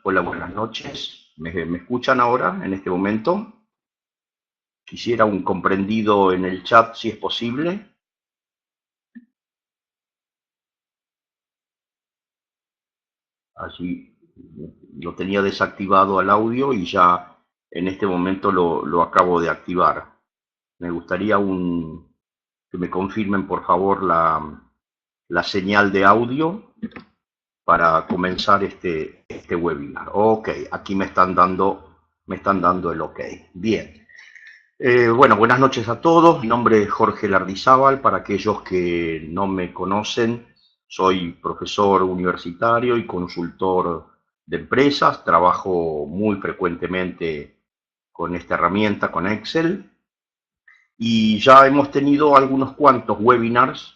Hola, buenas noches. ¿Me escuchan ahora, en este momento? Quisiera un comprendido en el chat, si es posible. Allí lo tenía desactivado al audio y ya en este momento lo acabo de activar. Me gustaría que me confirmen, por favor, la señal de audio para comenzar este webinar. Ok, aquí me están dando el ok. Bien. Bueno, buenas noches a todos. Mi nombre es Jorge Lardizábal. Para aquellos que no me conocen, soy profesor universitario y consultor de empresas. Trabajo muy frecuentemente con esta herramienta, con Excel. Y ya hemos tenido algunos cuantos webinars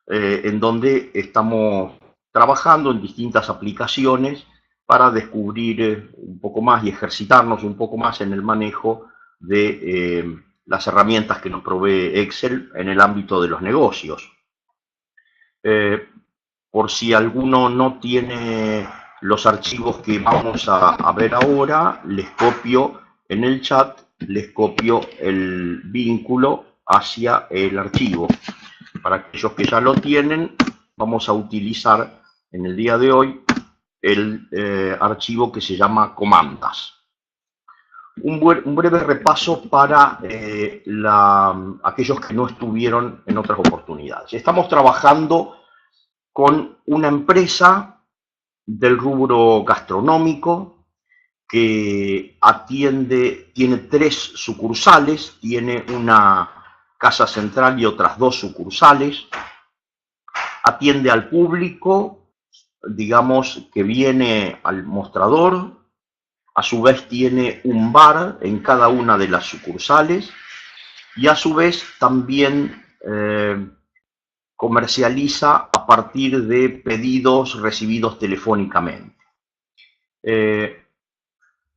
en donde estamos trabajando en distintas aplicaciones para descubrir un poco más y ejercitarnos un poco más en el manejo de las herramientas que nos provee Excel en el ámbito de los negocios. Eh, por si alguno no tiene los archivos que vamos a ver ahora, les copio en el chat, les copio el vínculo hacia el archivo. Para aquellos que ya lo tienen, vamos a utilizar en el día de hoy el archivo que se llama comandas. Un breve repaso para aquellos que no estuvieron en otras oportunidades. Estamos trabajando con una empresa del rubro gastronómico que tiene 3 sucursales, tiene una casa central y otras 2 sucursales, atiende al público, digamos, que viene al mostrador, a su vez tiene un bar en cada una de las sucursales y a su vez también comercializa a partir de pedidos recibidos telefónicamente.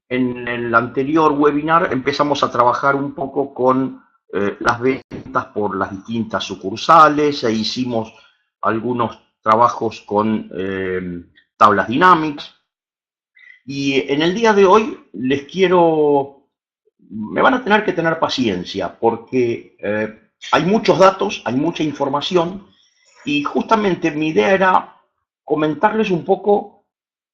En el anterior webinar empezamos a trabajar un poco con las ventas por las distintas sucursales e hicimos algunos trabajos con tablas Dynamics. Y en el día de hoy me van a tener que tener paciencia porque hay muchos datos, hay mucha información y justamente mi idea era comentarles un poco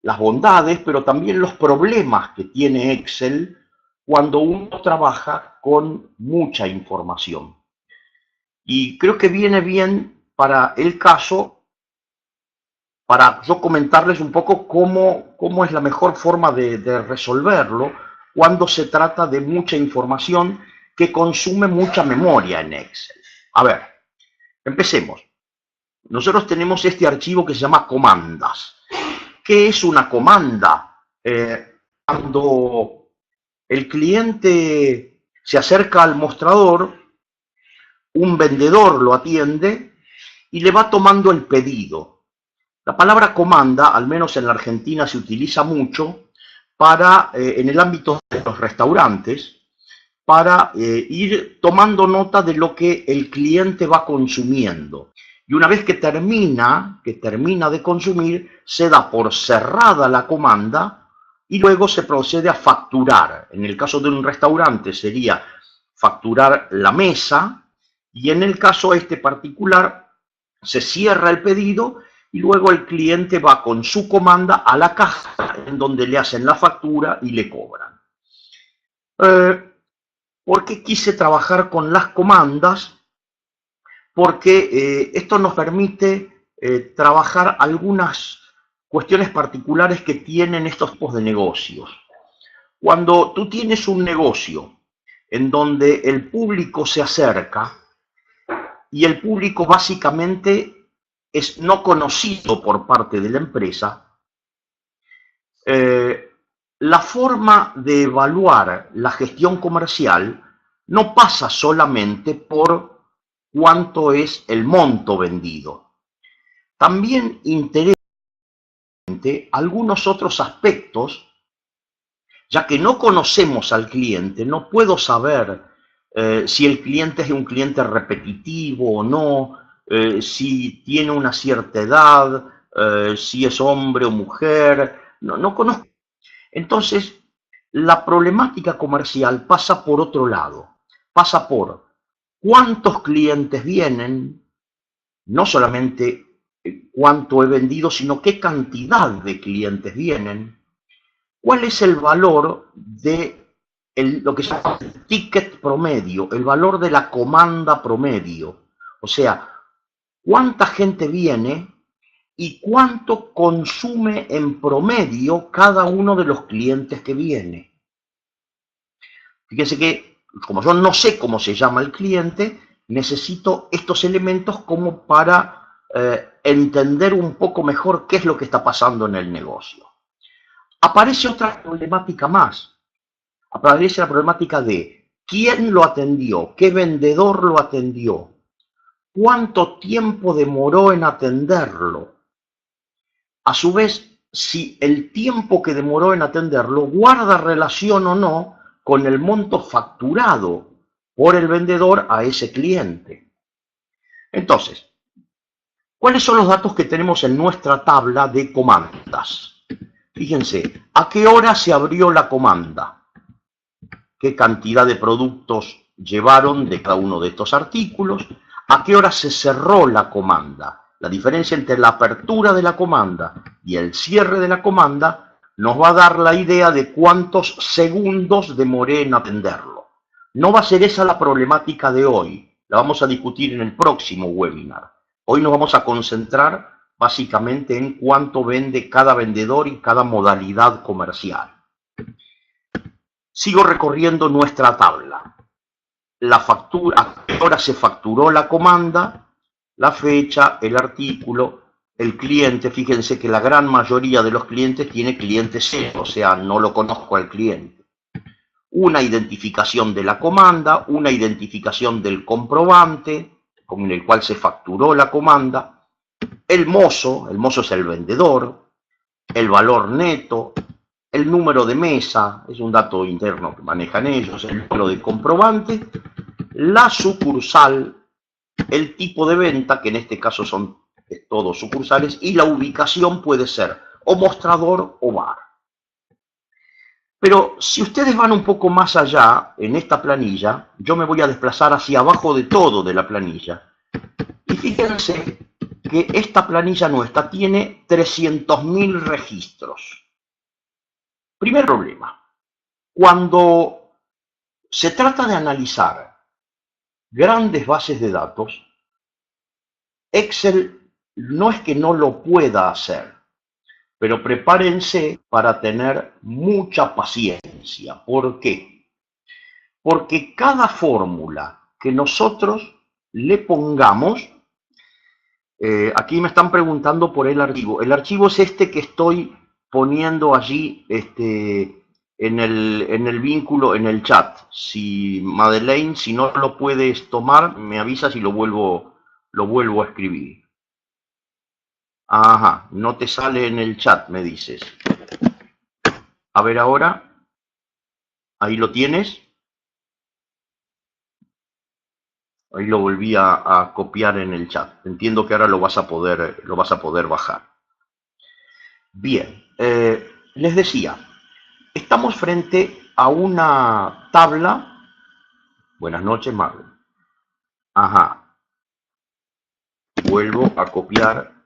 las bondades, pero también los problemas que tiene Excel cuando uno trabaja con mucha información. Y creo que viene bien para el caso, para yo comentarles un poco cómo es la mejor forma de resolverlo cuando se trata de mucha información que consume mucha memoria en Excel. A ver, empecemos. Nosotros tenemos este archivo que se llama comandas. ¿Qué es una comanda? Cuando el cliente se acerca al mostrador, un vendedor lo atiende y le va tomando el pedido. La palabra comanda, al menos en la Argentina, se utiliza mucho en el ámbito de los restaurantes, para ir tomando nota de lo que el cliente va consumiendo. Y una vez que termina de consumir, se da por cerrada la comanda y luego se procede a facturar. En el caso de un restaurante sería facturar la mesa y en el caso este particular se cierra el pedido y luego el cliente va con su comanda a la caja en donde le hacen la factura y le cobran. ¿Por qué quise trabajar con las comandas? Porque esto nos permite trabajar algunas cuestiones particulares que tienen estos tipos de negocios. Cuando tú tienes un negocio en donde el público se acerca y el público básicamente es no conocido por parte de la empresa, la forma de evaluar la gestión comercial no pasa solamente por cuánto es el monto vendido. También interesa algunos otros aspectos, ya que no conocemos al cliente, no puedo saber si el cliente es un cliente repetitivo o no, si tiene una cierta edad, si es hombre o mujer, no conozco. Entonces, la problemática comercial pasa por otro lado, pasa por cuántos clientes vienen, no solamente cuánto he vendido, sino qué cantidad de clientes vienen, cuál es el valor de lo que se llama el ticket promedio, el valor de la comanda promedio, o sea, cuánta gente viene y cuánto consume en promedio cada uno de los clientes que viene. Fíjense que, como yo no sé cómo se llama el cliente, necesito estos elementos como para entender un poco mejor qué es lo que está pasando en el negocio. Aparece otra problemática más. Aparece la problemática de quién lo atendió, qué vendedor lo atendió, cuánto tiempo demoró en atenderlo. A su vez, si el tiempo que demoró en atenderlo guarda relación o no con el monto facturado por el vendedor a ese cliente. Entonces, ¿cuáles son los datos que tenemos en nuestra tabla de comandas? Fíjense, ¿a qué hora se abrió la comanda? ¿Qué cantidad de productos llevaron de cada uno de estos artículos? ¿A qué hora se cerró la comanda? La diferencia entre la apertura de la comanda y el cierre de la comanda nos va a dar la idea de cuántos segundos demoré en atenderlo. No va a ser esa la problemática de hoy, la vamos a discutir en el próximo webinar. Hoy nos vamos a concentrar básicamente en cuánto vende cada vendedor y cada modalidad comercial. Sigo recorriendo nuestra tabla. La factura, a qué hora se facturó la comanda, la fecha, el artículo, el cliente. Fíjense que la gran mayoría de los clientes tiene cliente cero, o sea, no lo conozco al cliente. Una identificación de la comanda, una identificación del comprobante con el cual se facturó la comanda, el mozo es el vendedor, el valor neto, el número de mesa, es un dato interno que manejan ellos, el número de comprobante, la sucursal, el tipo de venta, que en este caso son todos sucursales, y la ubicación puede ser o mostrador o bar. Pero si ustedes van un poco más allá en esta planilla, yo me voy a desplazar hacia abajo de todo de la planilla. Y fíjense que esta planilla nuestra tiene 300.000 registros. Primer problema, cuando se trata de analizar grandes bases de datos, Excel no es que no lo pueda hacer, pero prepárense para tener mucha paciencia. ¿Por qué? Porque cada fórmula que nosotros le pongamos, aquí me están preguntando por el archivo. El archivo es este que estoy poniendo allí en el vínculo, en el chat. Si Madeleine, si no lo puedes tomar, me avisas y lo vuelvo a escribir. Ajá, no te sale en el chat, me dices. A ver ahora. Ahí lo tienes. Ahí lo volví a copiar en el chat. Entiendo que ahora lo vas a poder bajar. Bien, les decía, estamos frente a una tabla. Buenas noches, Marlon. Ajá. Vuelvo a copiar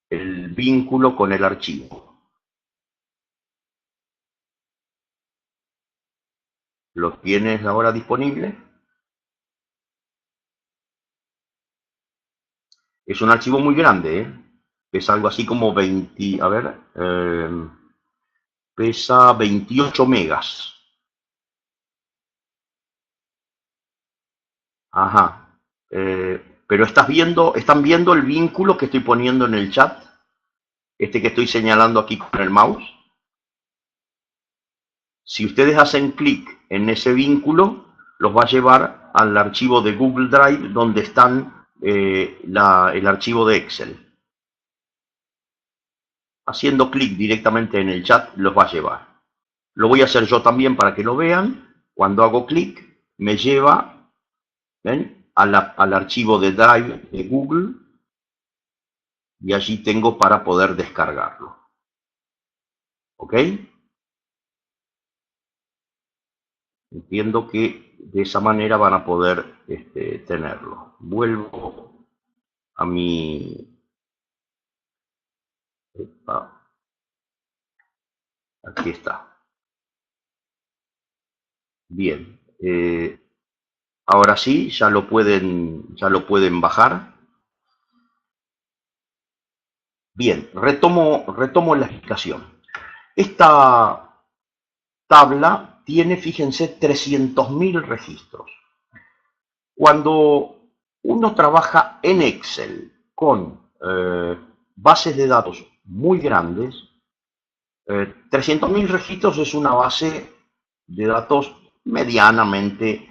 el vínculo con el archivo. ¿Lo tienes ahora disponible? Es un archivo muy grande, ¿eh? Es algo así como 20, a ver, pesa 28 megas. Ajá. Pero están viendo el vínculo que estoy poniendo en el chat, este que estoy señalando aquí con el mouse. Si ustedes hacen clic en ese vínculo, los va a llevar al archivo de Google Drive donde están el archivo de Excel. Haciendo clic directamente en el chat los va a llevar. Lo voy a hacer yo también para que lo vean. Cuando hago clic, me lleva, ¿ven?, al archivo de Drive de Google y allí tengo para poder descargarlo. ¿Ok? Entiendo que de esa manera van a poder tenerlo. Vuelvo a mi... Aquí está. Bien. Ahora sí, ya lo pueden bajar. Bien, retomo la explicación. Esta tabla tiene, fíjense, 300.000 registros. Cuando uno trabaja en Excel con bases de datos muy grandes, 300.000 registros es una base de datos medianamente...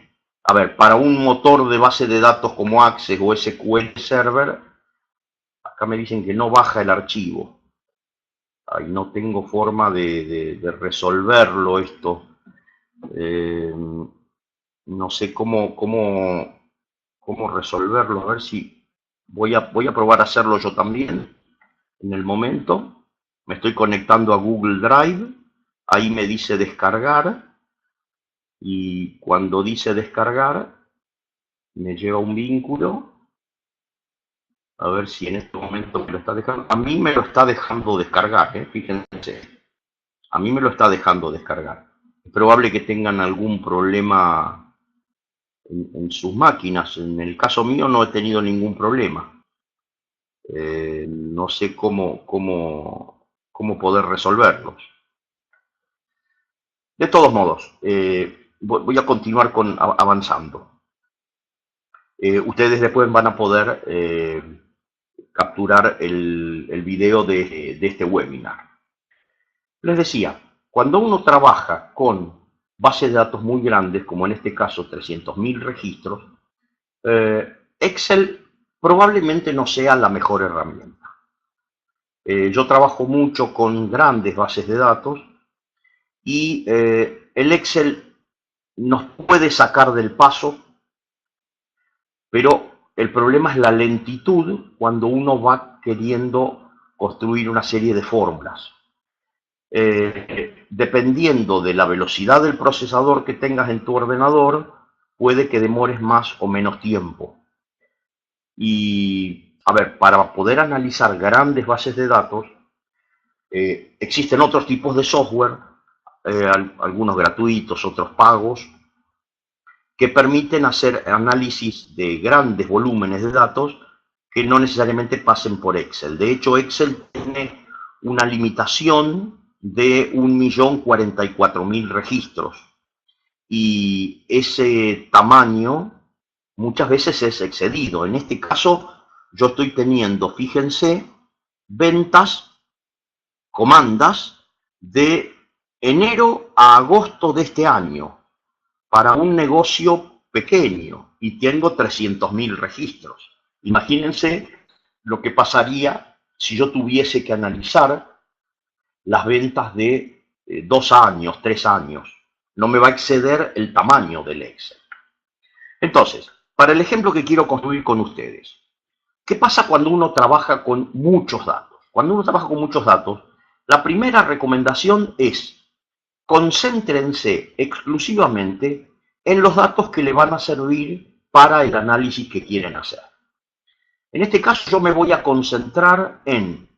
A ver, para un motor de base de datos como Access o SQL Server, acá me dicen que no baja el archivo. Ahí no tengo forma de resolverlo esto. No sé cómo resolverlo. A ver si voy a probar a hacerlo yo también en el momento. Me estoy conectando a Google Drive. Ahí me dice descargar. Y cuando dice descargar, me lleva un vínculo. A ver si en este momento me lo está dejando. A mí me lo está dejando descargar, fíjense. A mí me lo está dejando descargar. Es probable que tengan algún problema en sus máquinas. En el caso mío no he tenido ningún problema. No sé cómo poder resolverlos. De todos modos, voy a continuar avanzando. Ustedes después van a poder capturar el video de este webinar. Les decía, cuando uno trabaja con bases de datos muy grandes, como en este caso 300.000 registros, Excel probablemente no sea la mejor herramienta. Yo trabajo mucho con grandes bases de datos y el Excel nos puede sacar del paso, pero el problema es la lentitud cuando uno va queriendo construir una serie de fórmulas. Dependiendo de la velocidad del procesador que tengas en tu ordenador, puede que demores más o menos tiempo. Y, a ver, para poder analizar grandes bases de datos, existen otros tipos de software, algunos gratuitos, otros pagos, que permiten hacer análisis de grandes volúmenes de datos que no necesariamente pasen por Excel. De hecho, Excel tiene una limitación de 1.044.000 registros y ese tamaño muchas veces es excedido. En este caso, yo estoy teniendo, fíjense, ventas, comandas de enero a agosto de este año para un negocio pequeño y tengo 300.000 registros. Imagínense lo que pasaría si yo tuviese que analizar las ventas de 2 años, 3 años. No me va a exceder el tamaño del Excel. Entonces, para el ejemplo que quiero construir con ustedes, ¿qué pasa cuando uno trabaja con muchos datos? Cuando uno trabaja con muchos datos, la primera recomendación es concéntrense exclusivamente en los datos que le van a servir para el análisis que quieren hacer. En este caso yo me voy a concentrar en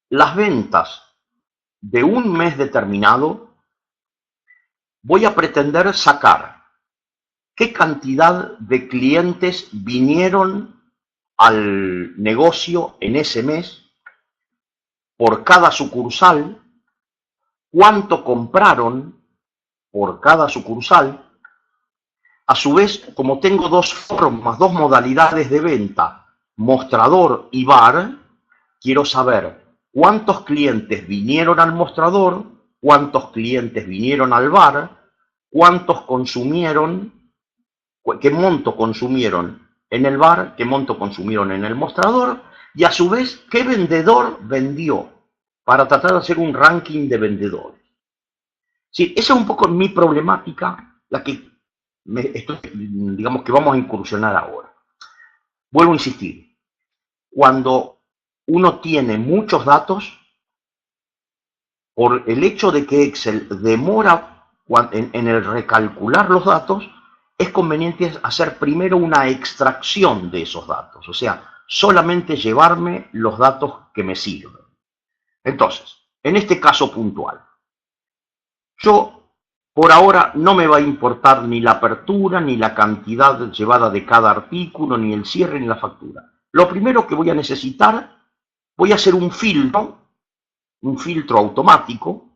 las ventas de un mes determinado. Voy a pretender sacar qué cantidad de clientes vinieron al negocio en ese mes por cada sucursal, cuánto compraron por cada sucursal. A su vez, como tengo dos formas, dos modalidades de venta, mostrador y bar, quiero saber cuántos clientes vinieron al mostrador, cuántos clientes vinieron al bar, cuántos consumieron, qué monto consumieron en el bar, qué monto consumieron en el mostrador, y a su vez, qué vendedor vendió, para tratar de hacer un ranking de vendedores. Sí, esa es un poco mi problemática, la que digamos que vamos a incursionar ahora. Vuelvo a insistir, cuando uno tiene muchos datos, por el hecho de que Excel demora en el recalcular los datos, es conveniente hacer primero una extracción de esos datos, o sea, solamente llevarme los datos que me sirven. Entonces, en este caso puntual, yo por ahora no me va a importar ni la apertura, ni la cantidad llevada de cada artículo, ni el cierre, ni la factura. Lo primero que voy a necesitar, voy a hacer un filtro automático,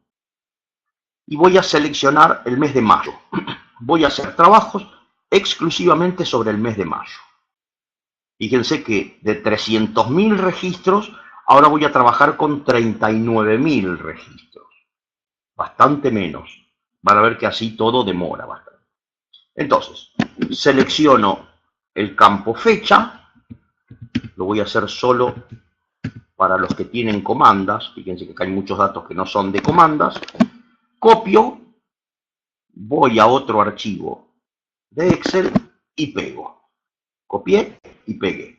y voy a seleccionar el mes de mayo. Voy a hacer trabajos exclusivamente sobre el mes de mayo. Fíjense que de 300.000 registros, ahora voy a trabajar con 39.000 registros. Bastante menos. Van a ver que así todo demora bastante. Entonces, selecciono el campo fecha. Lo voy a hacer solo para los que tienen comandas. Fíjense que acá hay muchos datos que no son de comandas. Copio, voy a otro archivo de Excel y pego. Copié y pegué.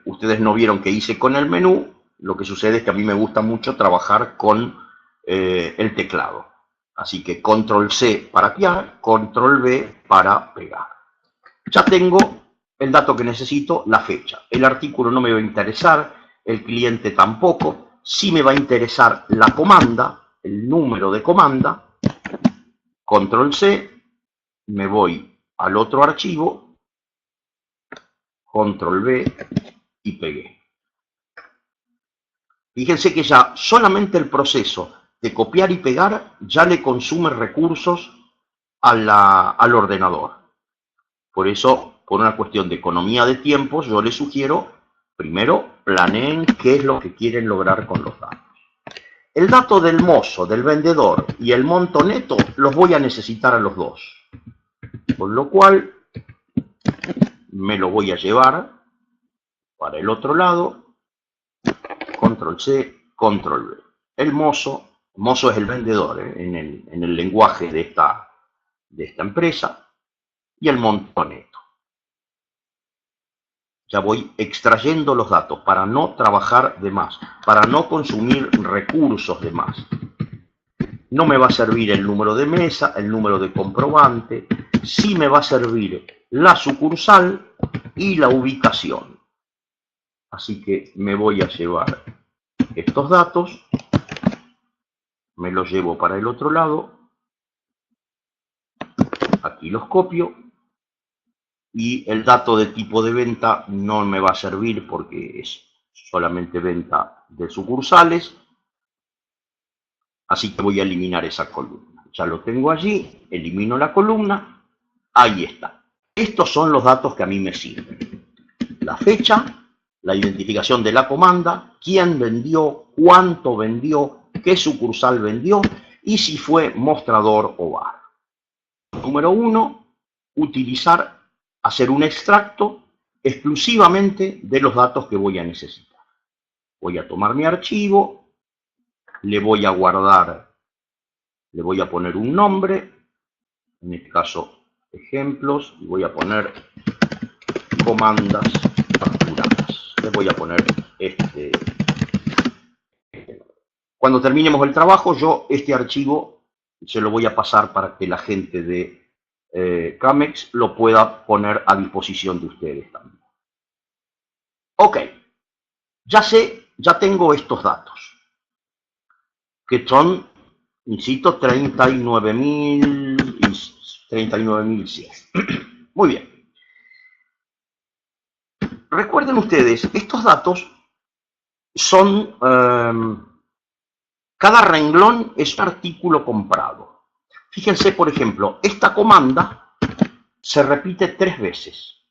Ustedes no vieron que hice con el menú. Lo que sucede es que a mí me gusta mucho trabajar con el teclado. Así que Control C para copiar, Control V para pegar. Ya tengo el dato que necesito, la fecha. El artículo no me va a interesar, el cliente tampoco. Sí me va a interesar la comanda, el número de comanda. Control C, me voy al otro archivo, Control V y pegué. Fíjense que ya solamente el proceso de copiar y pegar ya le consume recursos al ordenador. Por eso, por una cuestión de economía de tiempos, yo les sugiero, primero, planeen qué es lo que quieren lograr con los datos. El dato del mozo, del vendedor y el monto neto los voy a necesitar a los dos. Con lo cual, me lo voy a llevar para el otro lado, Control C, Control V. El mozo es el vendedor en el lenguaje de esta empresa, y el monto neto. Ya voy extrayendo los datos para no trabajar de más, para no consumir recursos de más. No me va a servir el número de mesa, el número de comprobante, sí me va a servir la sucursal y la ubicación. Así que me voy a llevar estos datos, me los llevo para el otro lado, aquí los copio, y el dato de tipo de venta no me va a servir porque es solamente venta de sucursales, así que voy a eliminar esa columna. Ya lo tengo allí, elimino la columna, ahí está. Estos son los datos que a mí me sirven. La fecha, la identificación de la comanda, quién vendió, cuánto vendió, qué sucursal vendió y si fue mostrador o bar. Número 1, hacer un extracto exclusivamente de los datos que voy a necesitar. Voy a tomar mi archivo, le voy a guardar, le voy a poner un nombre, en este caso ejemplos, y voy a poner comandas facturadas. Le voy a poner este. Cuando terminemos el trabajo, yo este archivo se lo voy a pasar para que la gente de Camex lo pueda poner a disposición de ustedes también. Ok, ya tengo estos datos, que son, insisto, 39.100. Muy bien. Recuerden ustedes, estos datos son, cada renglón es un artículo comprado. Fíjense, por ejemplo, esta comanda se repite 3 veces.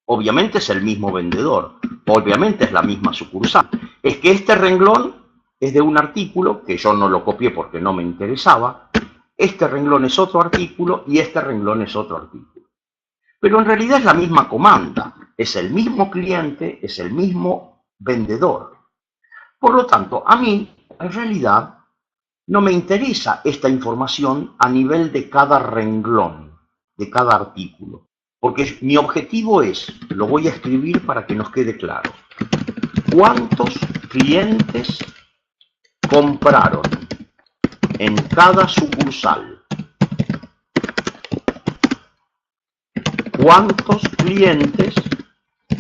Obviamente es el mismo vendedor, obviamente es la misma sucursal. Es que este renglón es de un artículo, que yo no lo copié porque no me interesaba, este renglón es otro artículo y este renglón es otro artículo. Pero en realidad es la misma comanda, es el mismo cliente, es el mismo vendedor. Por lo tanto, a mí, en realidad, no me interesa esta información a nivel de cada renglón, de cada artículo. Porque mi objetivo es, lo voy a escribir para que nos quede claro, ¿cuántos clientes compraron en cada sucursal. ¿Cuántos clientes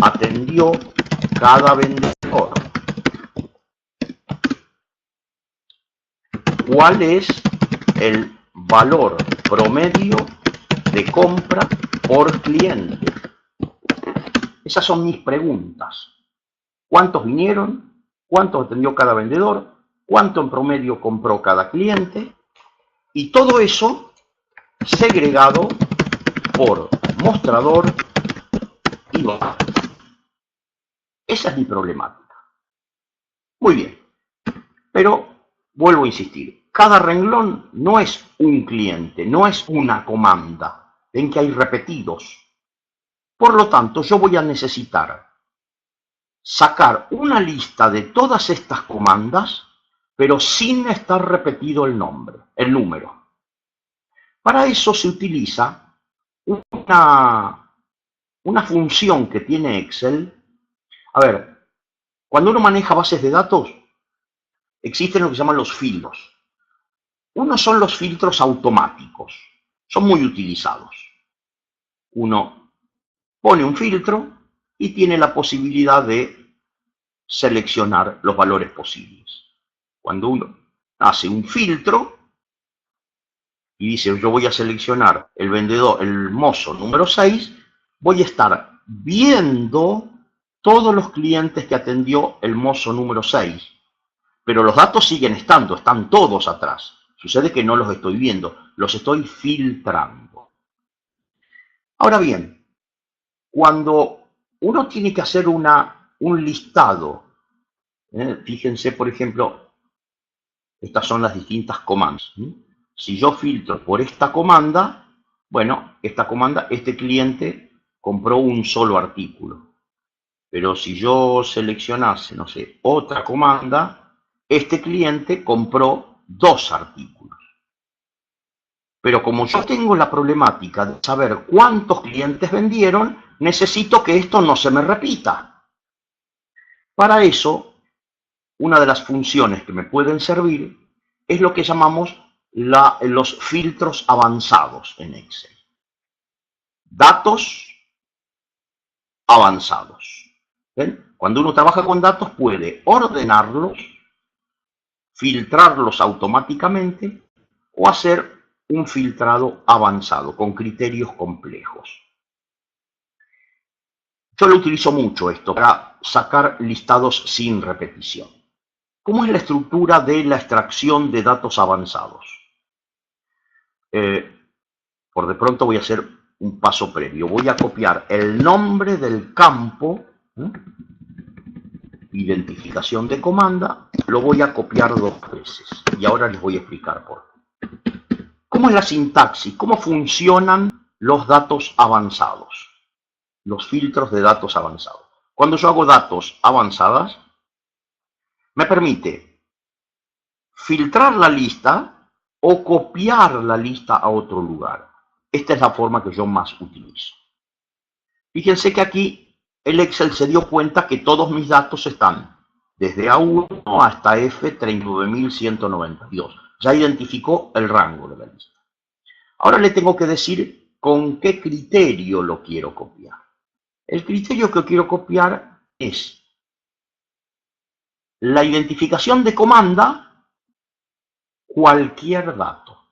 atendió cada vendedor? ¿Cuál es el valor promedio de compra por cliente? Esas son mis preguntas. ¿Cuántos vinieron? ¿Cuántos atendió cada vendedor? ¿Cuánto en promedio compró cada cliente? Y todo eso segregado por mostrador y barra. Esa es mi problemática. Muy bien, pero vuelvo a insistir, cada renglón no es un cliente, no es una comanda, en que hay repetidos. Por lo tanto, yo voy a necesitar sacar una lista de todas estas comandas, pero sin estar repetido el número. Para eso se utiliza una función que tiene Excel. A ver, cuando uno maneja bases de datos, existen lo que se llaman los filtros. Uno son los filtros automáticos, son muy utilizados. Uno pone un filtro y tiene la posibilidad de seleccionar los valores posibles. Cuando uno hace un filtro y dice yo voy a seleccionar el vendedor, el mozo número 6, voy a estar viendo todos los clientes que atendió el mozo número 6. Pero los datos siguen estando, están todos atrás. Sucede que no los estoy viendo, los estoy filtrando. Ahora bien, cuando uno tiene que hacer un listado, fíjense, por ejemplo, estas son las distintas comandas. Si yo filtro por esta comanda, bueno, esta comanda, este cliente compró un solo artículo. Pero si yo seleccionase, no sé, otra comanda, este cliente compró 2 artículos. Pero como yo tengo la problemática de saber cuántos clientes vendieron, necesito que esto no se me repita. Para eso, una de las funciones que me pueden servir es lo que llamamos los filtros avanzados en Excel. Datos avanzados. ¿Ven? Cuando uno trabaja con datos puede ordenarlos, filtrarlos automáticamente o hacer un filtrado avanzado con criterios complejos. Yo lo utilizo mucho esto para sacar listados sin repetición. ¿Cómo es la estructura de la extracción de datos avanzados? Por de pronto voy a hacer un paso previo. Voy a copiar el nombre del campo, identificación de comanda, lo voy a copiar 2 veces. Y ahora les voy a explicar por qué. ¿Cómo es la sintaxis? ¿Cómo funcionan los datos avanzados? Los filtros de datos avanzados. Cuando yo hago datos avanzadas, me permite filtrar la lista o copiar la lista a otro lugar. Esta es la forma que yo más utilizo. Fíjense que aquí el Excel se dio cuenta que todos mis datos están desde A1 hasta F39192. Ya identificó el rango de la lista. Ahora le tengo que decir con qué criterio lo quiero copiar. El criterio que quiero copiar es la identificación de comanda, cualquier dato.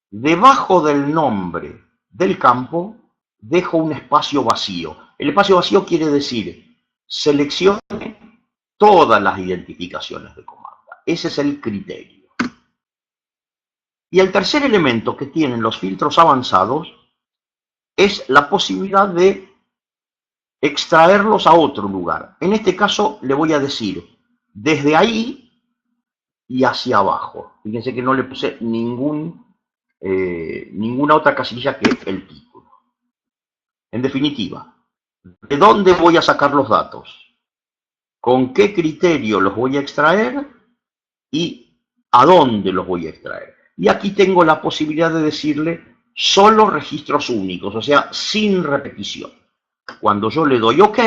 Debajo del nombre del campo dejo un espacio vacío. El espacio vacío quiere decir seleccione todas las identificaciones de comanda. Ese es el criterio. Y el tercer elemento que tienen los filtros avanzados es la posibilidad de extraerlos a otro lugar. En este caso le voy a decir desde ahí y hacia abajo. Fíjense que no le puse ninguna otra casilla que el título. En definitiva, ¿de dónde voy a sacar los datos? ¿Con qué criterio los voy a extraer? ¿Y a dónde los voy a extraer? Y aquí tengo la posibilidad de decirle solo registros únicos, o sea, sin repetición. Cuando yo le doy OK,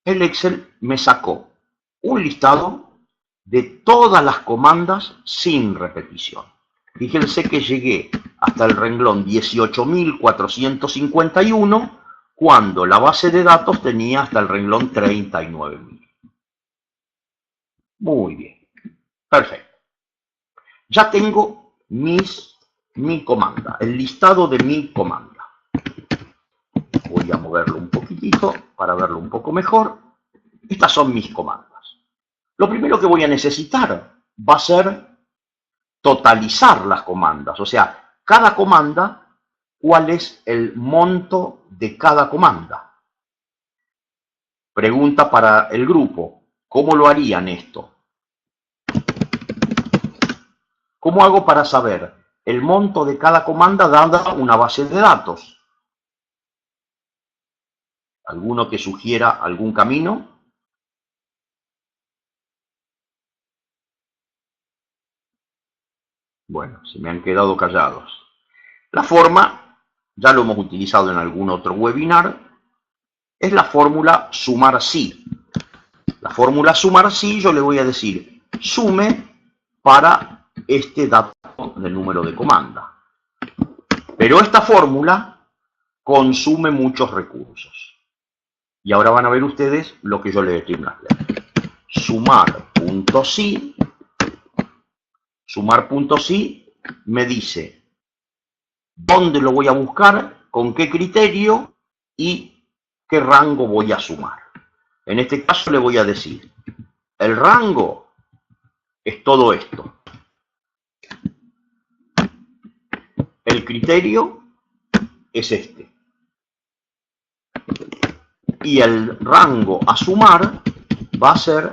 el Excel me sacó un listado de todas las comandas sin repetición. Fíjense que llegué hasta el renglón 18.451 cuando la base de datos tenía hasta el renglón 39.000. Muy bien, perfecto. Ya tengo mi comanda, el listado de mi comanda. Voy a moverlo un poquitito para verlo un poco mejor. Estas son mis comandas. Lo primero que voy a necesitar va a ser totalizar las comandas, o sea, cada comanda, cuál es el monto de cada comanda. Pregunta para el grupo, ¿cómo lo harían esto? ¿Cómo hago para saber el monto de cada comanda dada una base de datos? ¿Alguno que sugiera algún camino? Bueno, se me han quedado callados. La forma, ya lo hemos utilizado en algún otro webinar, es la fórmula sumar sí. La fórmula sumar sí, yo le voy a decir sume para este dato del número de comanda. Pero esta fórmula consume muchos recursos. Y ahora van a ver ustedes lo que yo les estoy planteando. Sumar.sí me dice dónde lo voy a buscar, con qué criterio y qué rango voy a sumar. En este caso le voy a decir, el rango es todo esto. El criterio es este. Y el rango a sumar va a ser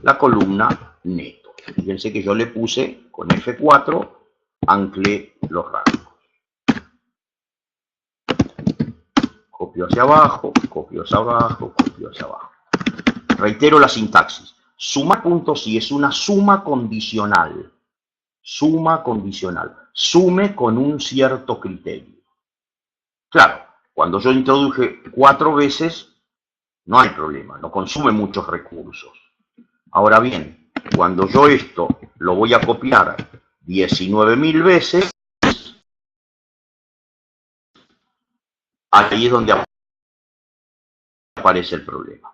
la columna neto. Fíjense que yo le puse con F4, anclé los rangos. Copio hacia abajo, copio hacia abajo, copio hacia abajo. Reitero la sintaxis. Sumar.sí es una suma condicional. Suma condicional. Sume con un cierto criterio. Claro, cuando yo introduje 4 veces, no hay problema, no consume muchos recursos. Ahora bien, cuando yo esto lo voy a copiar 19.000 veces, ahí es donde aparece el problema.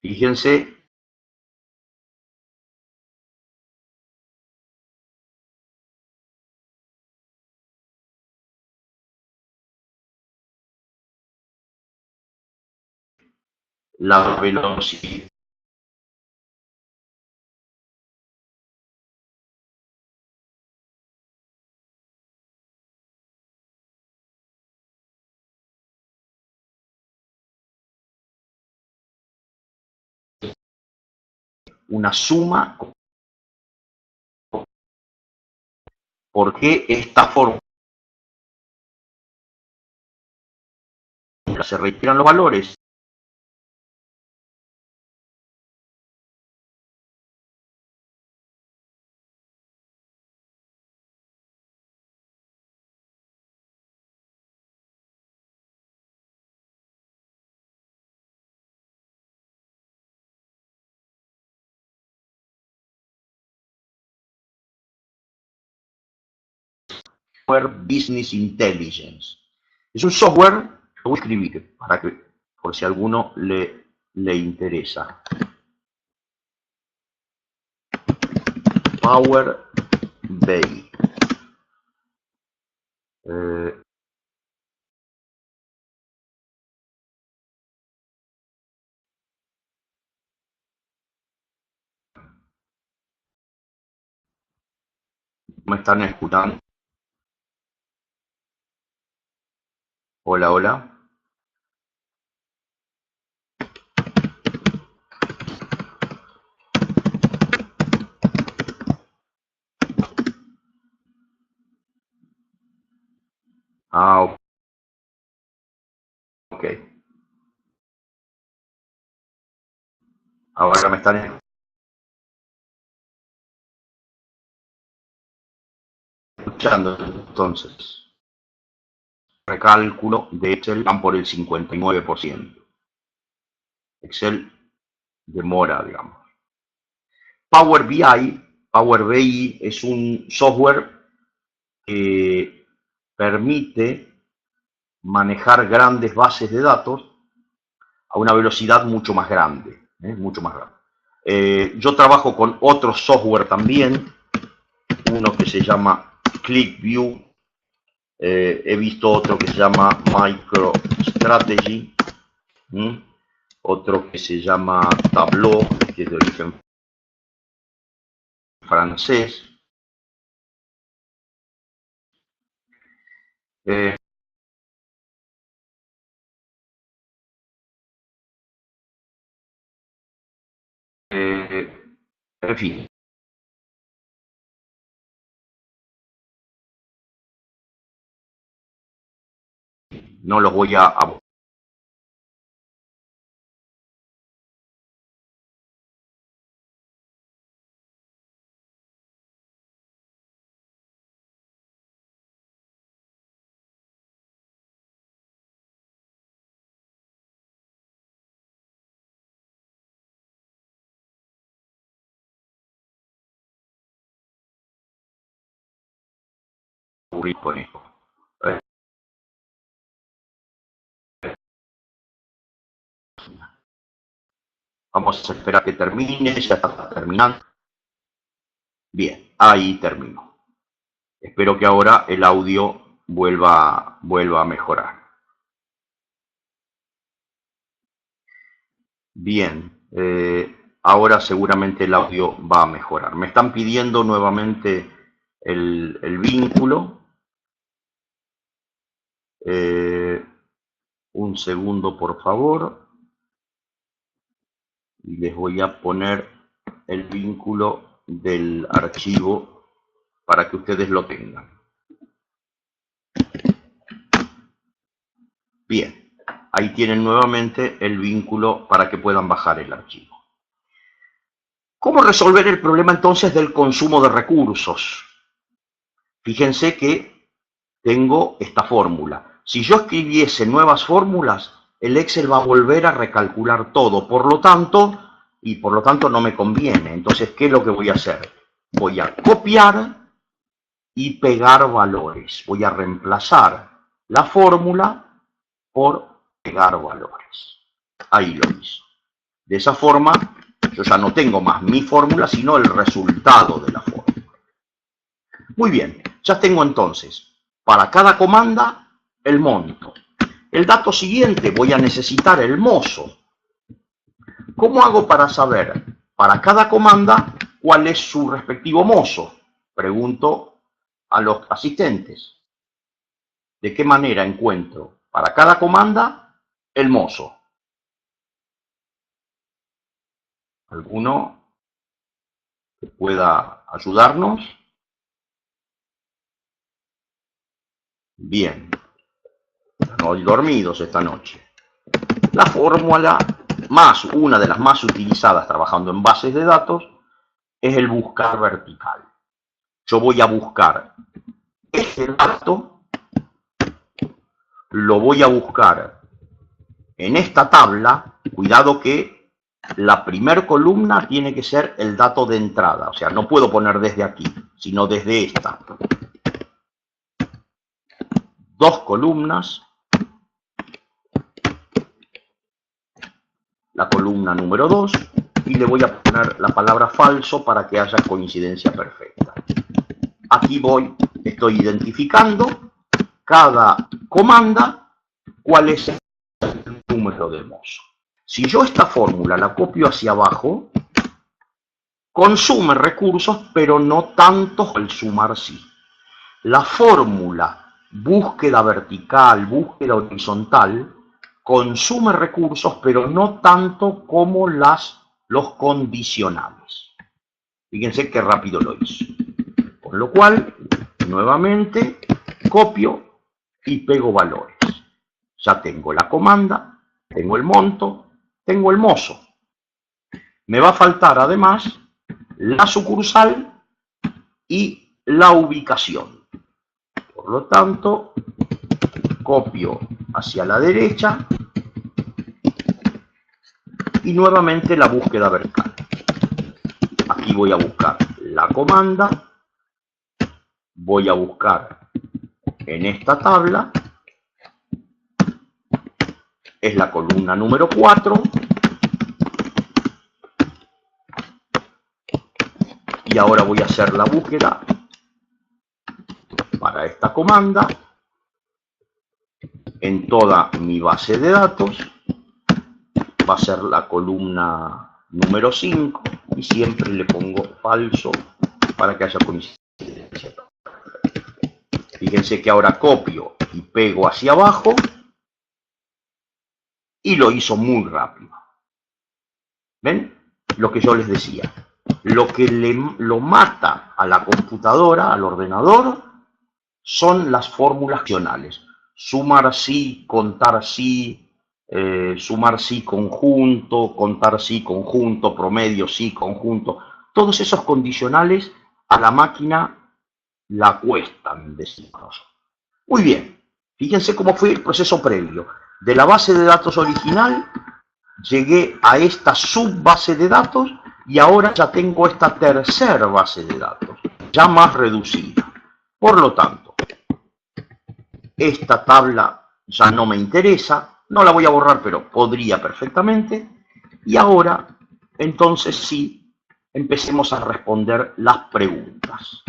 Fíjense la velocidad. Una suma. ¿Por qué esta fórmula? Se retiran los valores. Business Intelligence. Es un software, lo voy a escribir para que, por si a alguno le interesa. Power BI. ¿Me están escuchando? Hola, hola. Ah, ok. Ahora me están escuchando entonces. Recálculo de Excel van por el 59%. Excel demora, digamos. Power BI es un software que permite manejar grandes bases de datos a una velocidad mucho más grande, mucho más grande. Yo trabajo con otro software también, uno que se llama ClickView, he visto otro que se llama MicroStrategy, otro que se llama Tableau, que es de origen francés. En fin, no los voy a aburrir con esto. Vamos a esperar que termine, ya está terminando. Bien, ahí terminó. Espero que ahora el audio vuelva a mejorar. Bien, ahora seguramente el audio va a mejorar. Me están pidiendo nuevamente el vínculo. Un segundo, por favor. Y les voy a poner el vínculo del archivo para que ustedes lo tengan. Bien, ahí tienen nuevamente el vínculo para que puedan bajar el archivo. ¿Cómo resolver el problema entonces del consumo de recursos? Fíjense que tengo esta fórmula. Si yo escribiese nuevas fórmulas, el Excel va a volver a recalcular todo, por lo tanto no me conviene. Entonces, ¿qué es lo que voy a hacer? Voy a copiar y pegar valores. Voy a reemplazar la fórmula por pegar valores. Ahí lo hice. De esa forma, yo ya no tengo más mi fórmula, sino el resultado de la fórmula. Muy bien, ya tengo entonces para cada comanda el monto. El dato siguiente, voy a necesitar el mozo. ¿Cómo hago para saber para cada comanda cuál es su respectivo mozo? Pregunto a los asistentes. ¿De qué manera encuentro para cada comanda el mozo? ¿Alguno que pueda ayudarnos? Bien, no hay dormidos esta noche. La fórmula una de las más utilizadas trabajando en bases de datos, es el buscar vertical. Yo voy a buscar este dato, lo voy a buscar en esta tabla. Cuidado que la primera columna tiene que ser el dato de entrada, o sea, no puedo poner desde aquí, sino desde esta. 2 columnas, la columna número 2, y le voy a poner la palabra falso para que haya coincidencia perfecta. Aquí estoy identificando cada comanda cuál es el número de mozo. Si yo esta fórmula la copio hacia abajo, consume recursos, pero no tanto el sumar sí. La fórmula búsqueda vertical, búsqueda horizontal, consume recursos, pero no tanto como los condicionales. Fíjense qué rápido lo hice. Con lo cual, nuevamente, copio y pego valores. Ya tengo la comanda, tengo el monto, tengo el mozo. Me va a faltar además la sucursal y la ubicación. Por lo tanto, copio hacia la derecha y nuevamente la búsqueda vertical. Aquí voy a buscar la comanda, voy a buscar en esta tabla, es la columna número 4, y ahora voy a hacer la búsqueda para esta comanda en toda mi base de datos. Va a ser la columna número 5 y siempre le pongo falso para que haya coincidencia. Fíjense que ahora copio y pego hacia abajo y lo hizo muy rápido. ¿Ven? Lo que yo les decía. Lo que lo mata a la computadora, al ordenador, son las fórmulas funcionales. Sumar sí, contar sí, sumar sí conjunto, contar sí conjunto, promedio sí conjunto. Todos esos condicionales a la máquina la cuestan decirnos. Muy bien, fíjense cómo fue el proceso previo. De la base de datos original llegué a esta subbase de datos y ahora ya tengo esta tercera base de datos, ya más reducida. Por lo tanto, esta tabla ya no me interesa, no la voy a borrar, pero podría perfectamente. Y ahora, entonces sí, empecemos a responder las preguntas.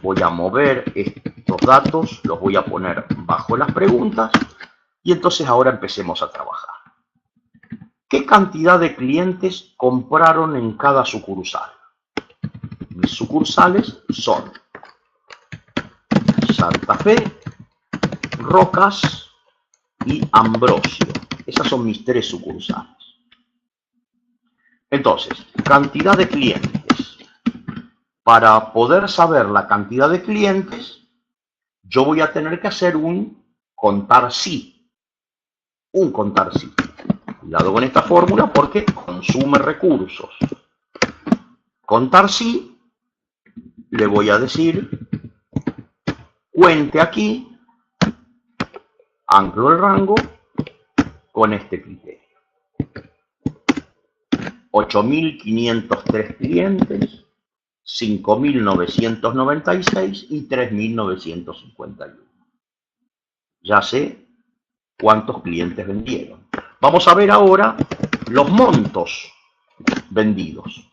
Voy a mover estos datos, los voy a poner bajo las preguntas y entonces ahora empecemos a trabajar. ¿Qué cantidad de clientes compraron en cada sucursal? Mis sucursales son Santa Fe, Rocas y Ambrosio. Esas son mis 3 sucursales. Entonces, cantidad de clientes. Para poder saber la cantidad de clientes, yo voy a tener que hacer un contar sí. Un contar sí. Cuidado con esta fórmula porque consume recursos. Contar sí, le voy a decir, cuente aquí, anclo el rango con este criterio. 8.503 clientes, 5.996 y 3.951. Ya sé cuántos clientes vendieron. Vamos a ver ahora los montos vendidos.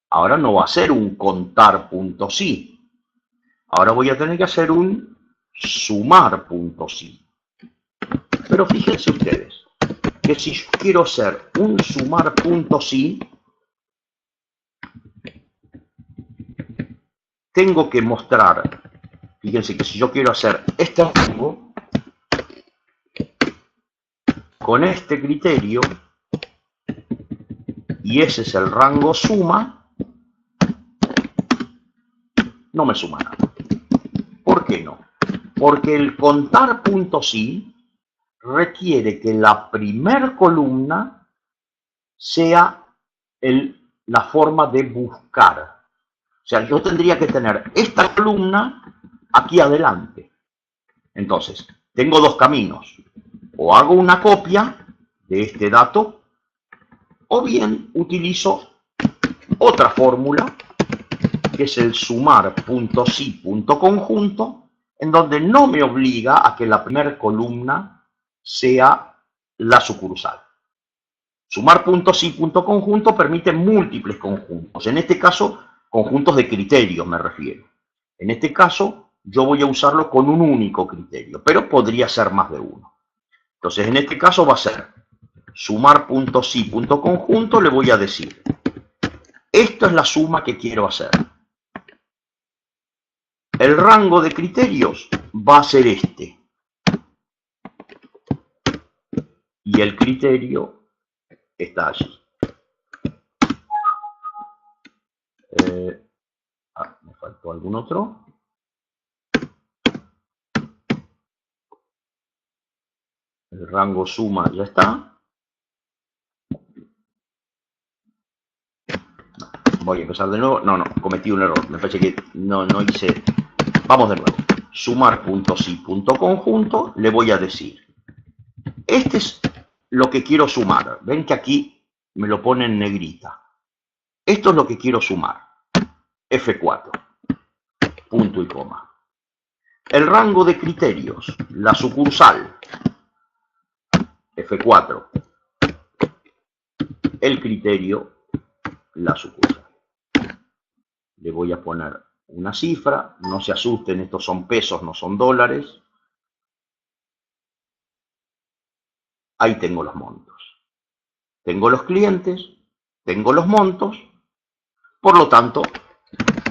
Ahora no va a ser un contar punto sí. Ahora voy a tener que hacer un sumar punto sí. Pero fíjense ustedes que si yo quiero hacer un sumar punto sí, tengo que mostrar, fíjense que si yo quiero hacer este rango, con este criterio, y ese es el rango suma, no me suma nada. ¿Por qué no? Porque el contar punto sí requiere que la primer columna sea la forma de buscar. O sea, yo tendría que tener esta columna aquí adelante. Entonces, tengo 2 caminos. O hago una copia de este dato, o bien utilizo otra fórmula, que es el sumar punto sí punto conjunto, en donde no me obliga a que la primera columna sea la sucursal. Sumar punto sí punto conjunto permite múltiples conjuntos. En este caso, conjuntos de criterios me refiero. En este caso, yo voy a usarlo con un único criterio, pero podría ser más de uno. Entonces, en este caso va a ser sumar punto sí punto conjunto, le voy a decir, esto es la suma que quiero hacer. El rango de criterios va a ser este. Y el criterio está allí. Me faltó algún otro. El rango suma ya está. Voy a empezar de nuevo. No, cometí un error. Me parece que no hice. Vamos de nuevo. Sumar punto sí punto conjunto. Le voy a decir. Este es lo que quiero sumar. Ven que aquí me lo pone en negrita. Esto es lo que quiero sumar. F4, punto y coma. El rango de criterios, la sucursal, F4. El criterio, la sucursal. Le voy a poner una cifra, no se asusten, estos son pesos, no son dólares. Ahí tengo los montos. Tengo los clientes, tengo los montos, por lo tanto,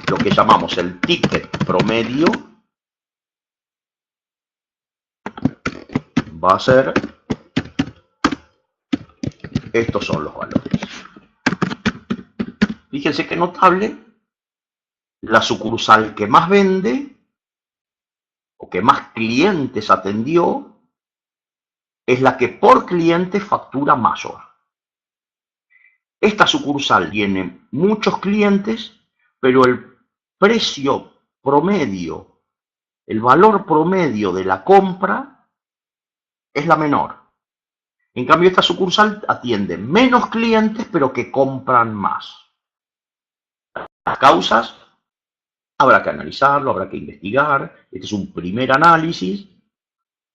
lo que llamamos el ticket promedio va a ser, estos son los valores. Fíjense qué notable, la sucursal que más vende o que más clientes atendió es la que por cliente factura mayor. Esta sucursal tiene muchos clientes, pero el precio promedio, el valor promedio de la compra es la menor. En cambio, esta sucursal atiende menos clientes, pero que compran más. Las causas habrá que analizarlo, habrá que investigar. Este es un primer análisis.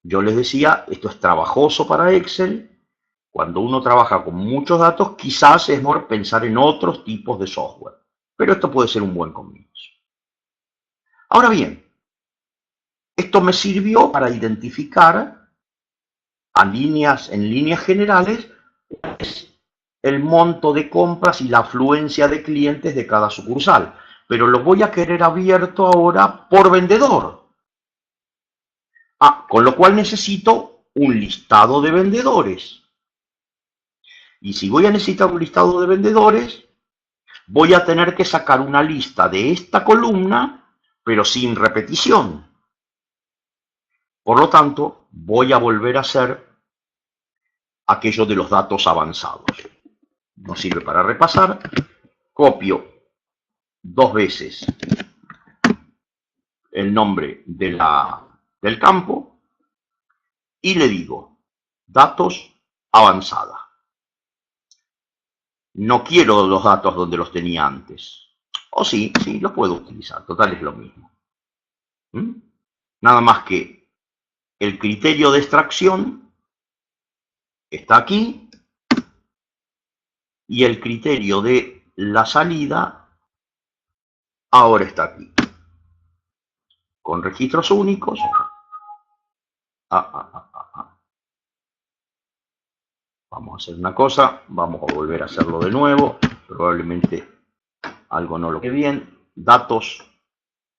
Yo les decía, esto es trabajoso para Excel. Cuando uno trabaja con muchos datos, quizás es mejor pensar en otros tipos de software. Pero esto puede ser un buen comienzo. Ahora bien, esto me sirvió para identificar en líneas generales el monto de compras y la afluencia de clientes de cada sucursal. Pero lo voy a querer abierto ahora por vendedor. Con lo cual necesito un listado de vendedores. Y si voy a necesitar un listado de vendedores, voy a tener que sacar una lista de esta columna, pero sin repetición. Por lo tanto, voy a volver a hacer aquello de los datos avanzados. Nos sirve para repasar. Copio 2 veces el nombre del campo y le digo datos avanzada. No quiero los datos donde los tenía antes. O sí, los puedo utilizar. Total, es lo mismo. Nada más que el criterio de extracción está aquí y el criterio de la salida ahora está aquí. Con registros únicos. Vamos a hacer una cosa, vamos a volver a hacerlo de nuevo. Probablemente algo no lo quede bien. Datos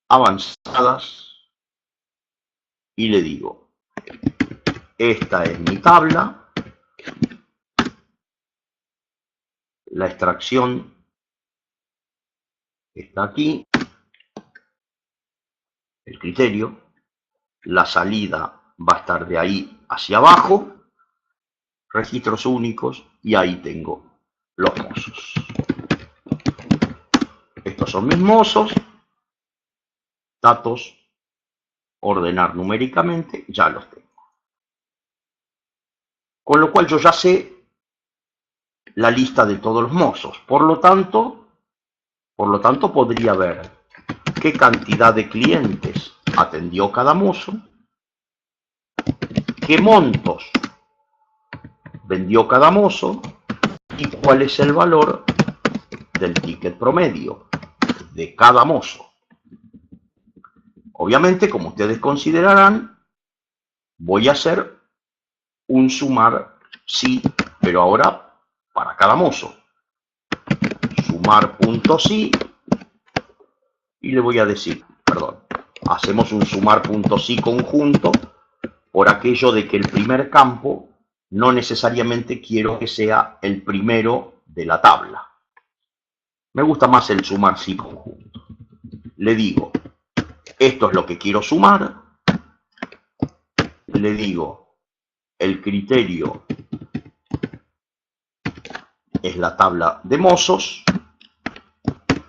avanzadas. Y le digo, esta es mi tabla. La extracción está aquí. El criterio. La salida va a estar de ahí hacia abajo. Registros únicos. Y ahí tengo los mozos. Estos son mis mozos. Datos. Ordenar numéricamente. Ya los tengo. Con lo cual yo ya sé la lista de todos los mozos. Por lo tanto, podría ver qué cantidad de clientes atendió cada mozo, qué montos vendió cada mozo y cuál es el valor del ticket promedio de cada mozo. Obviamente, como ustedes considerarán, voy a hacer un sumar sí, pero ahora para cada mozo. Sumar punto sí y le voy a decir, hacemos un sumar punto sí conjunto por aquello de que el primer campo no necesariamente quiero que sea el primero de la tabla. Me gusta más el sumar sí conjunto. Le digo, esto es lo que quiero sumar. Le digo, el criterio es la tabla de mozos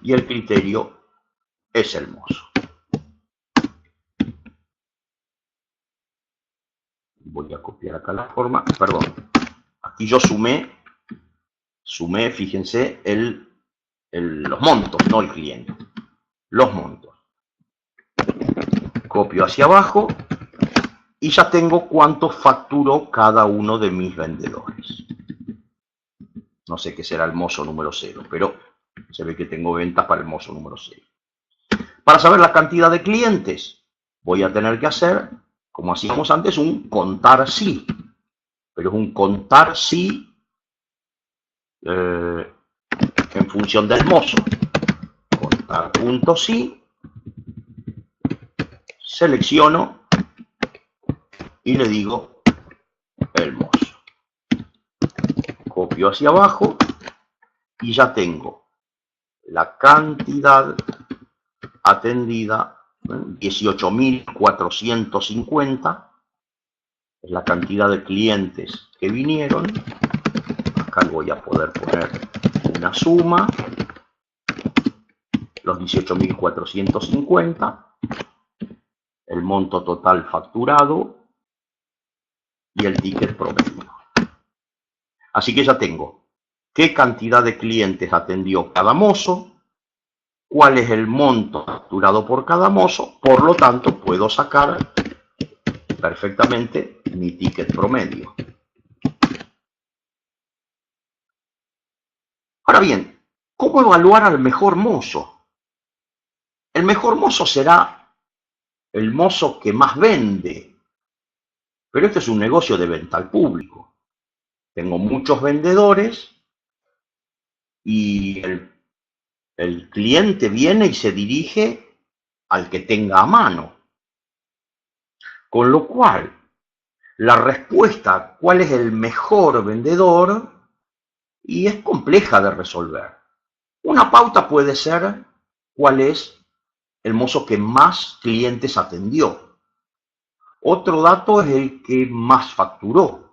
y el criterio es el mozo. Voy a copiar acá la forma, aquí yo sumé Sumé, fíjense, los montos, no el cliente. Los montos. Copio hacia abajo y ya tengo cuánto facturó cada uno de mis vendedores. No sé qué será el mozo número 0, pero se ve que tengo ventas para el mozo número 0. Para saber la cantidad de clientes, voy a tener que hacer, como hacíamos antes, un contar sí. Pero es un contar sí en función del mozo. Contar punto sí. Selecciono y le digo el mozo. Copio hacia abajo y ya tengo la cantidad atendida, 18.450, es la cantidad de clientes que vinieron. Acá voy a poder poner una suma, los 18.450, el monto total facturado y el ticket promedio. Así que ya tengo qué cantidad de clientes atendió cada mozo, cuál es el monto facturado por cada mozo, por lo tanto puedo sacar perfectamente mi ticket promedio. Ahora bien, ¿cómo evaluar al mejor mozo? El mejor mozo será el mozo que más vende, pero este es un negocio de venta al público. Tengo muchos vendedores y el cliente viene y se dirige al que tenga a mano. Con lo cual, la respuesta, ¿cuál es el mejor vendedor? Y es compleja de resolver. Una pauta puede ser cuál es el mozo que más clientes atendió. Otro dato es el que más facturó.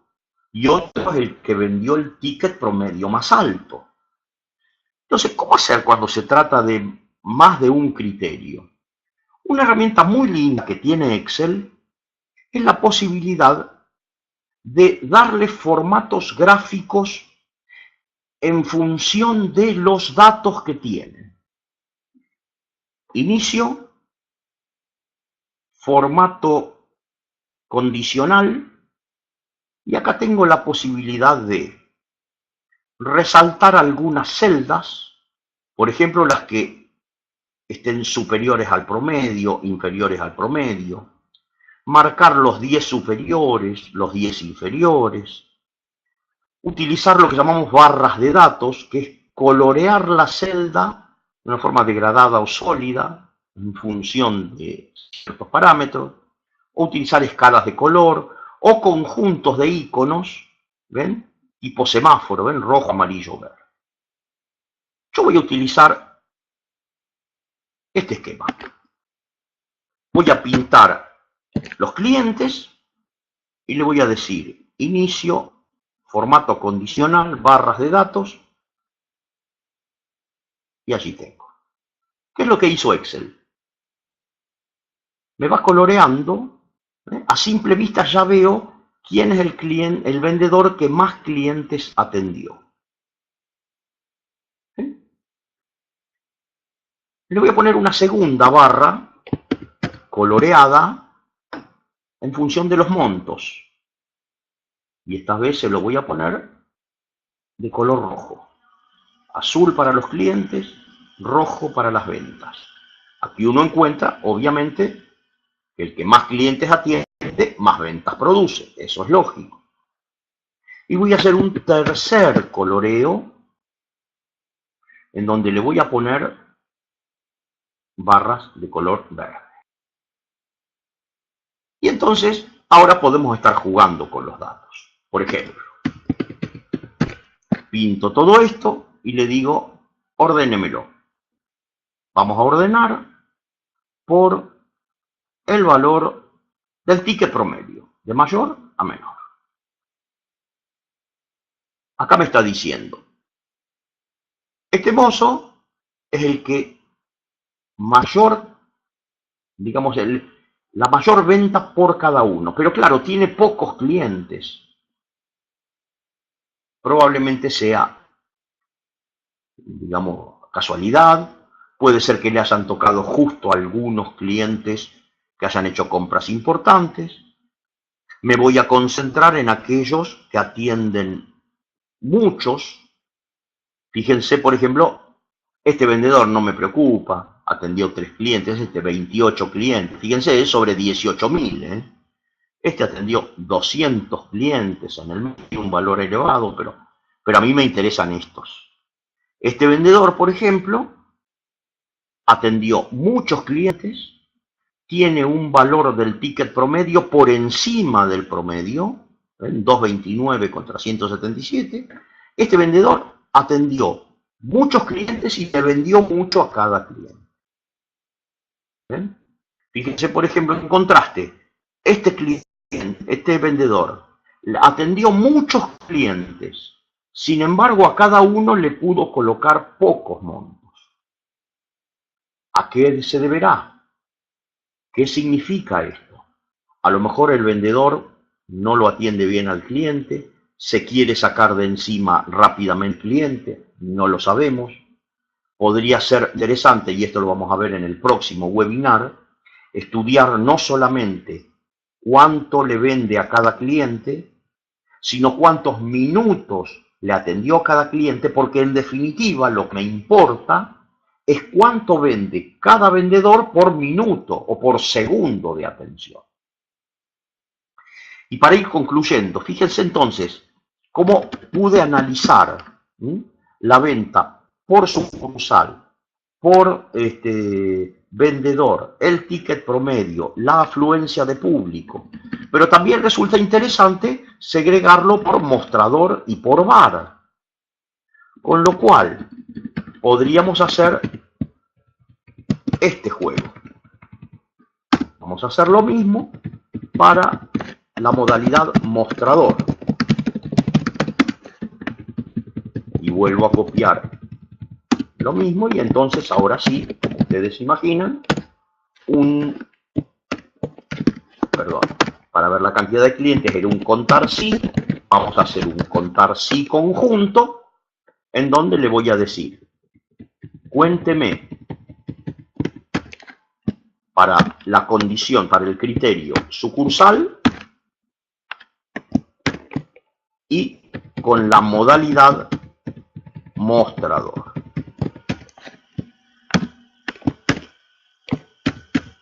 Y otro es el que vendió el ticket promedio más alto. Entonces, ¿cómo hacer cuando se trata de más de un criterio? Una herramienta muy linda que tiene Excel es la posibilidad de darle formatos gráficos en función de los datos que tienen. Inicio, formato condicional, y acá tengo la posibilidad de resaltar algunas celdas, por ejemplo las que estén superiores al promedio, inferiores al promedio, marcar los 10 superiores, los 10 inferiores, utilizar lo que llamamos barras de datos, que es colorear la celda de una forma degradada o sólida en función de ciertos parámetros, o utilizar escalas de color o conjuntos de iconos, ¿ven? Tipo semáforo, ¿ven? Rojo, amarillo, verde. Yo voy a utilizar este esquema. Voy a pintar los clientes y le voy a decir inicio, formato condicional, barras de datos, y allí tengo. ¿Qué es lo que hizo Excel? Me va coloreando, a simple vista ya veo quién es el vendedor que más clientes atendió. Le voy a poner una segunda barra coloreada en función de los montos. Y esta vez se lo voy a poner de color rojo. Azul para los clientes, rojo para las ventas. Aquí uno encuentra, obviamente, que el que más clientes atiende, más ventas produce. Eso es lógico. Y voy a hacer un tercer coloreo en donde le voy a poner barras de color verde. Y entonces, ahora podemos estar jugando con los datos. Por ejemplo, pinto todo esto y le digo, ordénemelo. Vamos a ordenar por el valor del ticket promedio, de mayor a menor. Acá me está diciendo, este mozo es el que mayor, digamos, la mayor venta por cada uno. Pero claro, tiene pocos clientes. Probablemente sea digamos, casualidad, puede ser que le hayan tocado justo a algunos clientes que hayan hecho compras importantes. Me voy a concentrar en aquellos que atienden muchos. Fíjense, por ejemplo, este vendedor no me preocupa, atendió 3 clientes, 28 clientes. Fíjense, es sobre 18.000, ¿eh? Este atendió 200 clientes en el mes, un valor elevado, pero a mí me interesan estos. Este vendedor, por ejemplo, atendió muchos clientes, tiene un valor del ticket promedio por encima del promedio, ¿ven? 229 contra 177. Este vendedor atendió muchos clientes y le vendió mucho a cada cliente. ¿Ven? Fíjense, por ejemplo, en contraste, este vendedor atendió muchos clientes, sin embargo a cada uno le pudo colocar pocos montos. ¿A qué se deberá? ¿Qué significa esto? A lo mejor el vendedor no lo atiende bien al cliente, se quiere sacar de encima rápidamente al cliente, no lo sabemos. Podría ser interesante, y esto lo vamos a ver en el próximo webinar, estudiar no solamente cuánto le vende a cada cliente, sino cuántos minutos le atendió a cada cliente, porque en definitiva lo que me importa es cuánto vende cada vendedor por minuto o por segundo de atención. Y para ir concluyendo, fíjense entonces cómo pude analizar la venta por sucursal, por vendedor, el ticket promedio, la afluencia de público. Pero también resulta interesante segregarlo por mostrador y por bar. Con lo cual, podríamos hacer este juego. Vamos a hacer lo mismo para la modalidad mostrador. Y vuelvo a copiar lo mismo y entonces ahora sí, como ustedes imaginan, para ver la cantidad de clientes era un contar sí, vamos a hacer un contar sí conjunto, en donde le voy a decir, cuénteme para la condición, para el criterio sucursal y con la modalidad mostrador.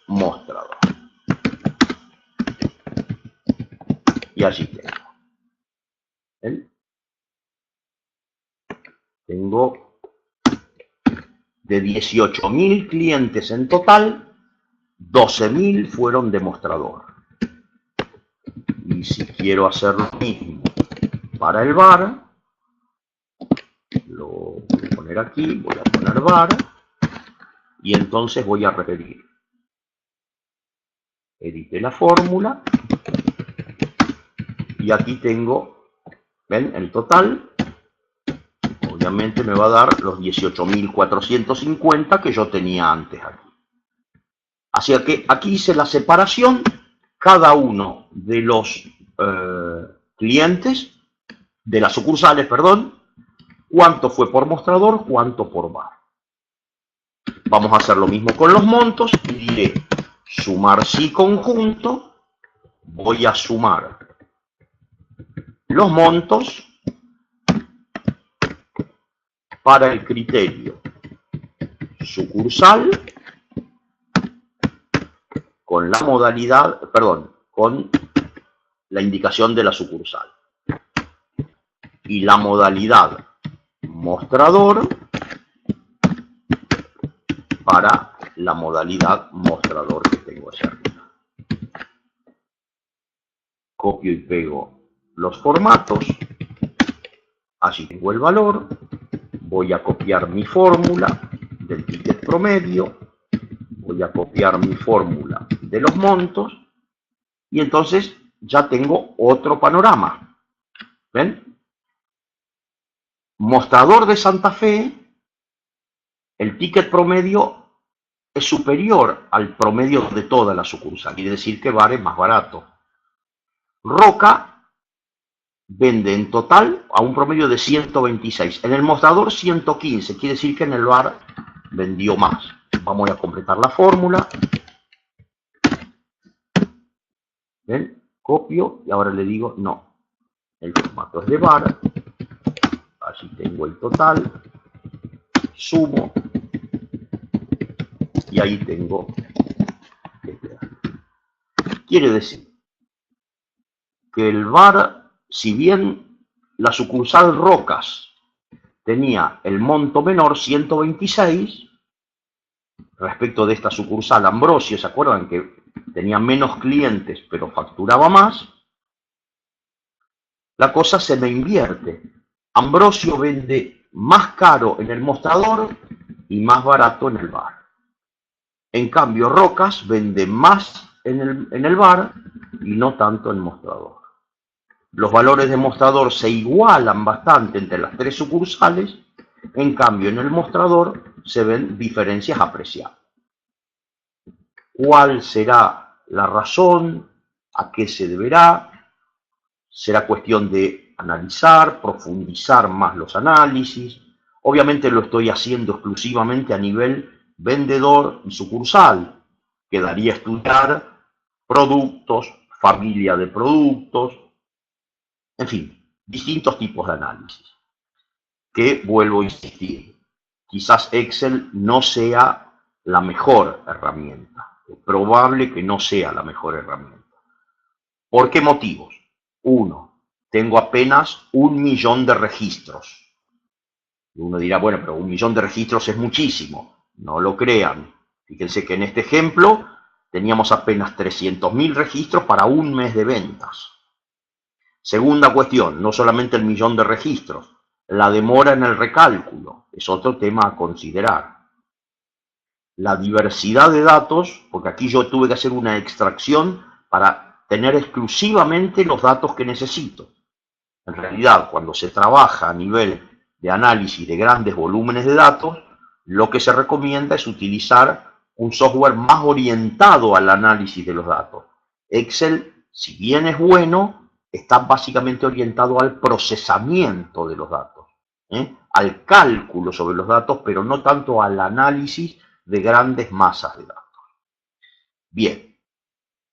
Mostrador. Y así tengo. ¿Ven? Tengo de 18.000 clientes en total, 12.000 fueron de mostrador. Y si quiero hacer lo mismo para el bar, lo voy a poner aquí, voy a poner bar, y entonces voy a repetir. Edité la fórmula, y aquí tengo, ¿ven? El total, obviamente me va a dar los 18.450 que yo tenía antes aquí. Así que aquí hice la separación, cada uno de los clientes, de las sucursales, perdón, cuánto fue por mostrador, cuánto por bar. Vamos a hacer lo mismo con los montos y diré sumar sí conjunto, voy a sumar los montos para el criterio sucursal con la modalidad, perdón, con la indicación de la sucursal y la modalidad mostrador para la modalidad mostrador que tengo hacia arriba. Copio y pego los formatos, así tengo el valor, voy a copiar mi fórmula del ticket promedio, voy a copiar mi fórmula de los montos y entonces ya tengo otro panorama. ¿Ven? Mostrador de Santa Fe, el ticket promedio es superior al promedio de toda la sucursal, quiere decir que bar es más barato. Roca, vende en total a un promedio de 126. En el mostrador 115, quiere decir que en el VAR vendió más. Vamos a completar la fórmula. ¿Ven? Copio y ahora le digo no. El formato es de VAR. Así tengo el total. Sumo. Y ahí tengo este dato. Quiere decir que el VAR, si bien la sucursal Rocas tenía el monto menor, 126, respecto de esta sucursal Ambrosio, ¿se acuerdan que tenía menos clientes pero facturaba más? La cosa se me invierte. Ambrosio vende más caro en el mostrador y más barato en el VAR. En cambio, Rocas vende más en el VAR y no tanto en el mostrador. Los valores de mostrador se igualan bastante entre las tres sucursales, en cambio en el mostrador se ven diferencias apreciables. ¿Cuál será la razón? ¿A qué se deberá? Será cuestión de analizar, profundizar más los análisis. Obviamente lo estoy haciendo exclusivamente a nivel vendedor y sucursal. Quedaría estudiar productos, familia de productos, en fin, distintos tipos de análisis. Que vuelvo a insistir, quizás Excel no sea la mejor herramienta. Es probable que no sea la mejor herramienta. ¿Por qué motivos? Uno, tengo apenas 1 millón de registros. Uno dirá, bueno, pero 1 millón de registros es muchísimo. No lo crean. Fíjense que en este ejemplo teníamos apenas 300.000 registros para un mes de ventas. Segunda cuestión, no solamente el millón de registros, la demora en el recálculo es otro tema a considerar. La diversidad de datos, porque aquí yo tuve que hacer una extracción para tener exclusivamente los datos que necesito. En realidad, cuando se trabaja a nivel de análisis de grandes volúmenes de datos, lo que se recomienda es utilizar un software más orientado al análisis de los datos. Excel, si bien es bueno, está básicamente orientado al procesamiento de los datos, al cálculo sobre los datos, pero no tanto al análisis de grandes masas de datos. Bien,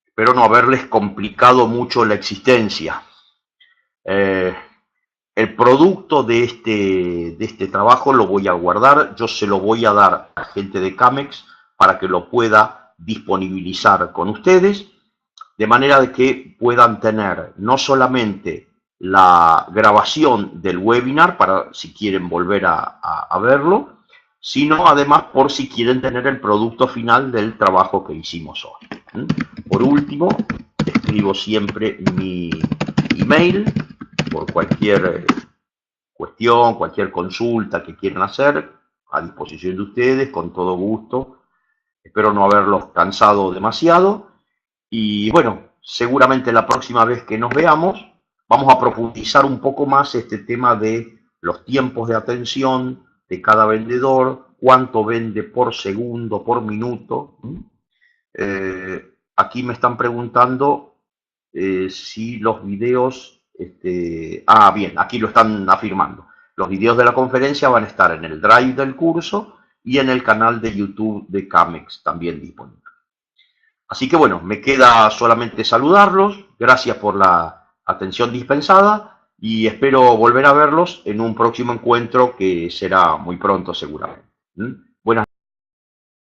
espero no haberles complicado mucho la existencia. El producto de este trabajo lo voy a guardar, yo se lo voy a dar a gente de Camex para que lo pueda disponibilizar con ustedes, de manera de que puedan tener no solamente la grabación del webinar para si quieren volver a verlo, sino además por si quieren tener el producto final del trabajo que hicimos hoy. Por último, escribo siempre mi email por cualquier cuestión, cualquier consulta que quieran hacer, a disposición de ustedes, con todo gusto. Espero no haberlos cansado demasiado. Y bueno, seguramente la próxima vez que nos veamos, vamos a profundizar un poco más este tema de los tiempos de atención de cada vendedor, cuánto vende por segundo, por minuto. Aquí me están preguntando si los videos... bien, aquí lo están afirmando. Los videos de la conferencia van a estar en el drive del curso y en el canal de YouTube de Camex también disponible. Así que bueno, me queda solamente saludarlos. Gracias por la atención dispensada y espero volver a verlos en un próximo encuentro que será muy pronto seguramente.